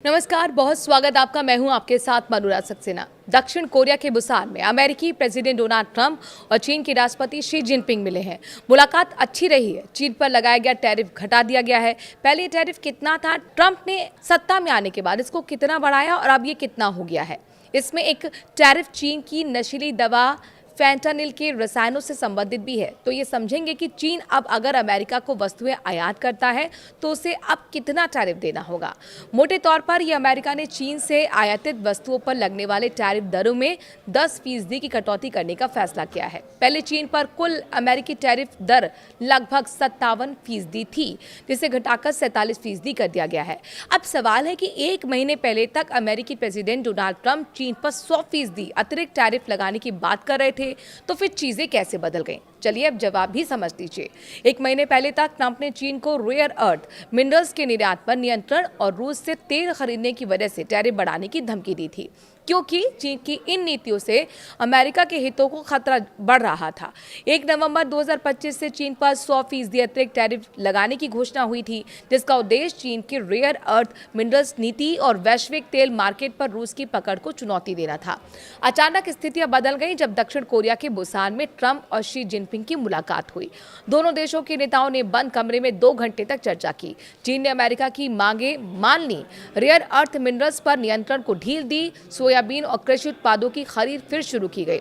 नमस्कार, बहुत स्वागत आपका। मैं हूं आपके साथ मनुराज सक्सेना। दक्षिण कोरिया के बुसान में अमेरिकी प्रेसिडेंट डोनाल्ड ट्रंप और चीन के राष्ट्रपति शी जिनपिंग मिले हैं। मुलाकात अच्छी रही है। चीन पर लगाया गया टैरिफ घटा दिया गया है। पहले ये टैरिफ कितना था, ट्रंप ने सत्ता में आने के बाद इसको कितना बढ़ाया और अब ये कितना हो गया है। इसमें एक टैरिफ चीन की नशीली दवा फैंटानिल के रसायनों से संबंधित भी है। तो ये समझेंगे कि चीन अब अगर अमेरिका को वस्तुएं आयात करता है तो उसे अब कितना टैरिफ देना होगा। मोटे तौर पर यह अमेरिका ने चीन से आयातित वस्तुओं पर लगने वाले टैरिफ दरों में 10% की कटौती करने का फैसला किया है। पहले चीन पर कुल अमेरिकी टैरिफ दर लगभग 57% थी, जिसे घटाकर 47% कर दिया गया है। अब सवाल है कि एक महीने पहले तक अमेरिकी प्रेसिडेंट डोनाल्ड ट्रंप चीन पर 100% अतिरिक्त टैरिफ लगाने की बात कर रहे थे, तो फिर चीजें कैसे बदल गईं? चलिए अब जवाब भी समझ लीजिए। एक महीने पहले तक ट्रंप ने चीन को रेयर अर्थ मिनरल्स के निर्यात पर नियंत्रण और रूस से तेल खरीदने की वजह से टैरिफ बढ़ाने की धमकी दी थी, क्योंकि चीन की इन नीतियों से अमेरिका के हितों को खतरा बढ़ रहा था। 1 नवंबर 2025 से चीन पर 100% अतिरिक्त टैरिफ लगाने की घोषणा हुई थी, जिसका उद्देश्य चीन की रेयर अर्थ मिनरल्स नीति और वैश्विक तेल मार्केट पर रूस की पकड़ को चुनौती देना था। अचानक स्थितियां बदल गई जब दक्षिण कोरिया के बुसान में ट्रंप और शी जिनपिंग की मुलाकात हुई। दोनों देशों के नेताओं ने बंद कमरे में 2 घंटे तक चर्चा की। चीन ने अमेरिका की मांगे मान ली, रेयर अर्थ मिनरल्स पर नियंत्रण को ढील दी, सोयाबीन और कृषि उत्पादों की खरीद फिर शुरू की गई।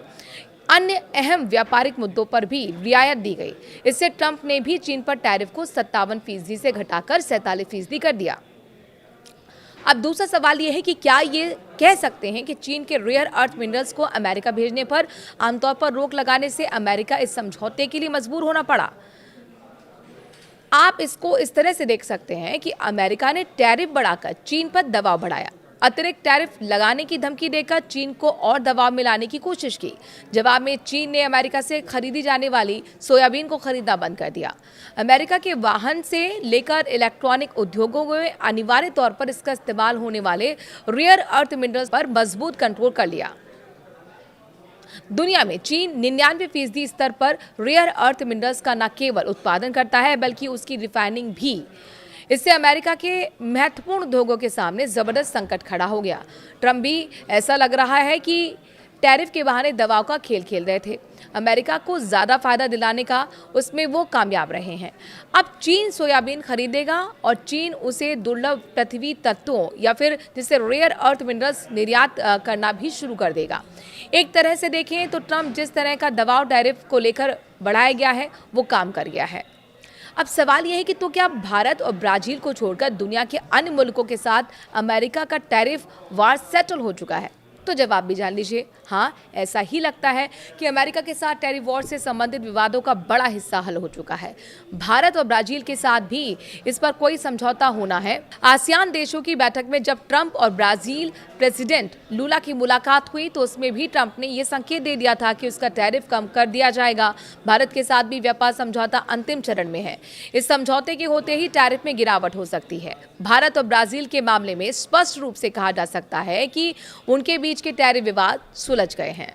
अन्य अहम व्यापारिक मुद्दों पर भी रियायत दी गई। इससे ट्रंप ने भी चीन पर टैरिफ को 57% से घटाकर 47% कर दिया। अब दूसरा सवाल यह है कि क्या ये कह सकते हैं कि चीन के रेयर अर्थ मिनरल्स को अमेरिका भेजने पर आमतौर पर रोक लगाने से अमेरिका इस समझौते के लिए मजबूर होना पड़ा? आप इसको इस तरह से देख सकते हैं कि अमेरिका ने टैरिफ बढ़ाकर चीन पर दबाव बढ़ाया। अतिरिक्त टैरिफ लगाने की धमकी देकर चीन को और दबाव में लाने की कोशिश की। जवाब में चीन ने अमेरिका से खरीदी जाने वाली सोयाबीन को खरीदना बंद कर दिया। अमेरिका के वाहन से लेकर इलेक्ट्रॉनिक उद्योगों में अनिवार्य तौर पर इसका इस्तेमाल होने वाले रेयर अर्थ मिनरल्स पर मजबूत कंट्रोल कर लिया। दुनिया में चीन 99% स्तर पर रेयर अर्थ मिनरल्स का न केवल उत्पादन करता है बल्कि उसकी रिफाइनिंग भी। इससे अमेरिका के महत्वपूर्ण उद्योगों के सामने जबरदस्त संकट खड़ा हो गया। ट्रंप भी ऐसा लग रहा है कि टैरिफ के बहाने दबाव का खेल खेल रहे थे। अमेरिका को ज़्यादा फायदा दिलाने का उसमें वो कामयाब रहे हैं। अब चीन सोयाबीन खरीदेगा और चीन उसे दुर्लभ पृथ्वी तत्वों या फिर जिसे रेयर अर्थ मिनरल्स निर्यात करना भी शुरू कर देगा। एक तरह से देखें तो ट्रंप जिस तरह का दबाव टैरिफ को लेकर बढ़ाया गया है वो काम कर गया है। अब सवाल यह है कि तो क्या भारत और ब्राजील को छोड़कर दुनिया के अन्य मुल्कों के साथ अमेरिका का टैरिफ वार सेटल हो चुका है? तो जवाब भी जान लीजिए। हाँ, ऐसा ही लगता है कि अमेरिका के साथ टैरिफ वॉर से संबंधित विवादों का बड़ा हिस्सा हल हो चुका है। भारत और ब्राजील के साथ भी इस पर कोई समझौता होना है। आसियान देशों की बैठक में जब ट्रंप और ब्राजील प्रेसिडेंट लूला की मुलाकात हुई तो उसमें भी ट्रंप ने यह संकेत दे दिया था कि उसका टैरिफ कम कर दिया जाएगा। भारत के साथ भी व्यापार समझौता अंतिम चरण में है। इस समझौते के होते ही टैरिफ में गिरावट हो सकती है। भारत और ब्राजील के मामले में स्पष्ट रूप से कहा जा सकता है कि उनके बीच के टैरिफ विवाद सुलझ गए हैं।